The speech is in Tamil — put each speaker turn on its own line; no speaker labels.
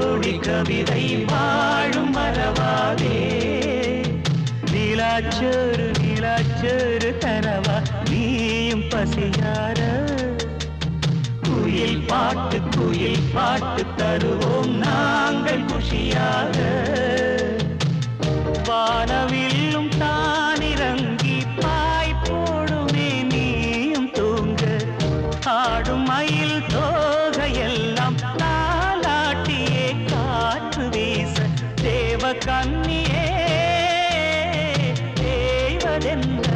கோடி கவிதை வாழும் மறவாதே. நீலாச்சோறு நீலாச்சோறு தரவா நீயும் பசியார. குயில் பாட்டு தருவோம் நாங்கள் குஷியாக. வானவில்லும் தானிறங்கி பாய் போடுமே நீயும் தூங்க. ஆடும் மயில் தோகையெல்லாம் தாலாட்டியே காற்று வீச. தேவ கன்னியே தேவதென்ற